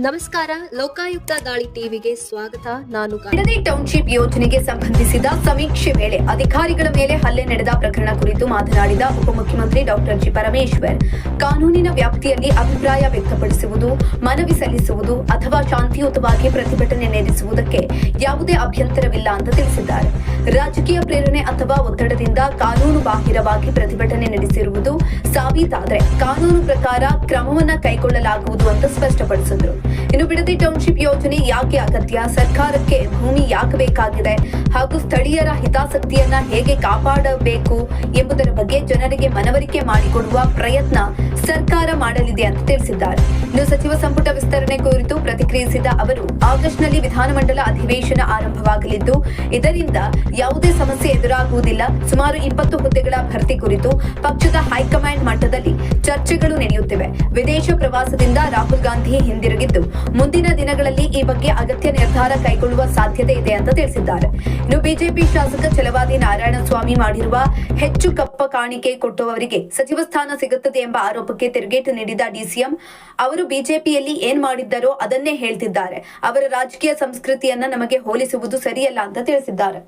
ನಮಸ್ಕಾರ, ಲೋಕಾಯುಕ್ತ ದಾಳಿ ಟಿವಿಗೆ ಸ್ವಾಗತ. ನಾನು ಬಿಡದಿ ಟೌನ್ಶಿಪ್ ಯೋಜನೆಗೆ ಸಂಬಂಧಿಸಿದ ಸಮೀಕ್ಷೆ ವೇಳೆ ಅಧಿಕಾರಿಗಳ ಮೇಲೆ ಹಲ್ಲೆ ನಡೆದ ಪ್ರಕರಣ ಕುರಿತು ಮಾತನಾಡಿದ ಉಪಮುಖ್ಯಮಂತ್ರಿ ಡಾಕ್ಟರ್ ಜಿ ಪರಮೇಶ್ವರ್, ಕಾನೂನಿನ ವ್ಯಾಪ್ತಿಯಲ್ಲಿ ಅಭಿಪ್ರಾಯ ವ್ಯಕ್ತಪಡಿಸುವುದು, ಮನವಿ ಸಲ್ಲಿಸುವುದು ಅಥವಾ ಶಾಂತಿಯುತವಾಗಿ ಪ್ರತಿಭಟನೆ ನಡೆಸುವುದಕ್ಕೆ ಯಾವುದೇ ಅಭ್ಯಂತರವಿಲ್ಲ ಅಂತ ತಿಳಿಸಿದ್ದಾರೆ. ರಾಜಕೀಯ ಪ್ರೇರಣೆ ಅಥವಾ ಒತ್ತಡದಿಂದ ಕಾನೂನು ಬಾಹಿರವಾಗಿ ಪ್ರತಿಭಟನೆ ನಡೆಸಿರುವುದು ಸಾಬೀತಾದರೆ ಕಾನೂನು ಪ್ರಕಾರ ಕ್ರಮವನ್ನ ಕೈಗೊಳ್ಳಲಾಗುವುದು ಅಂತ ಸ್ಪಷ್ಟಪಡಿಸಿದರು. ಇನ್ನು ಬಿಡದಿ ಟೌನ್ಶಿಪ್ ಯೋಜನೆ ಯಾಕೆ ಅಗತ್ಯ, ಸರ್ಕಾರಕ್ಕೆ ಭೂಮಿ ಯಾಕೆ ಬೇಕಾಗಿದೆ ಹಾಗೂ ಸ್ಥಳೀಯರ ಹಿತಾಸಕ್ತಿಯನ್ನ ಹೇಗೆ ಕಾಪಾಡಬೇಕು ಎಂಬುದರ ಬಗ್ಗೆ ಜನರಿಗೆ ಮನವರಿಕೆ ಮಾಡಿಕೊಡುವ ಪ್ರಯತ್ನ ಸರ್ಕಾರ ಮಾಡಲಿದೆ ಅಂತ ತಿಳಿಸಿದ್ದಾರೆ. ಇನ್ನು ಸಚಿವ ಸಂಪುಟ ವಿಸ್ತರಣೆ ಕುರಿತು ಪ್ರತಿಕ್ರಿಯಿಸಿದ ಅವರು, ಆಗಸ್ಟ್ನಲ್ಲಿ ವಿಧಾನಮಂಡಲ ಅಧಿವೇಶನ ಆರಂಭವಾಗಲಿದ್ದು ಇದರಿಂದ ಯಾವುದೇ ಸಮಸ್ಯೆ ಎದುರಾಗುವುದಿಲ್ಲ. ಸುಮಾರು 20 ಹುದ್ದೆಗಳ ಭರ್ತಿ ಕುರಿತು ಪಕ್ಷದ ಹೈಕಮಾಂಡ್ ಮಟ್ಟದಲ್ಲಿ ಚರ್ಚೆಗಳು ನಡೆಯುತ್ತಿವೆ. ವಿದೇಶ ಪ್ರವಾಸದಿಂದ ರಾಹುಲ್ ಗಾಂಧಿ ಹಿಂದಿರುಗಿದ್ದು ಮುಂದಿನ ದಿನಗಳಲ್ಲಿ ಈ ಬಗ್ಗೆ ಅಗತ್ಯ ನಿರ್ಧಾರ ಕೈಗೊಳ್ಳುವ ಸಾಧ್ಯತೆ ಇದೆ ಅಂತ ತಿಳಿಸಿದ್ದಾರೆ. ಇನ್ನು ಬಿಜೆಪಿ ಶಾಸಕ ಛಲವಾದಿ ನಾರಾಯಣಸ್ವಾಮಿ ಮಾಡಿರುವ ಹೆಚ್ಚು ಕಪ್ಪ ಕಾಣಿಕೆ ಕೊಟ್ಟವರಿಗೆ ಸಚಿವ ಸ್ಥಾನ ಸಿಗುತ್ತದೆ ಎಂಬ ಆರೋಪಕ್ಕೆ ತಿರುಗೇಟು ನೀಡಿದ ಡಿಸಿಎಂ ಅವರು ಬಿಜೆಪಿಯಲ್ಲಿ ಏನ್ ಮಾಡಿದ್ದಾರೋ ಅದನ್ನೇ ಹೇಳ್ತಿದ್ದಾರೆ. ಅವರ ರಾಜಕೀಯ ಸಂಸ್ಕೃತಿಯನ್ನ ನಮಗೆ ಹೋಲಿಸುವುದು ಸರಿಯಲ್ಲ ಅಂತ ತಿಳಿಸಿದ್ದಾರೆ.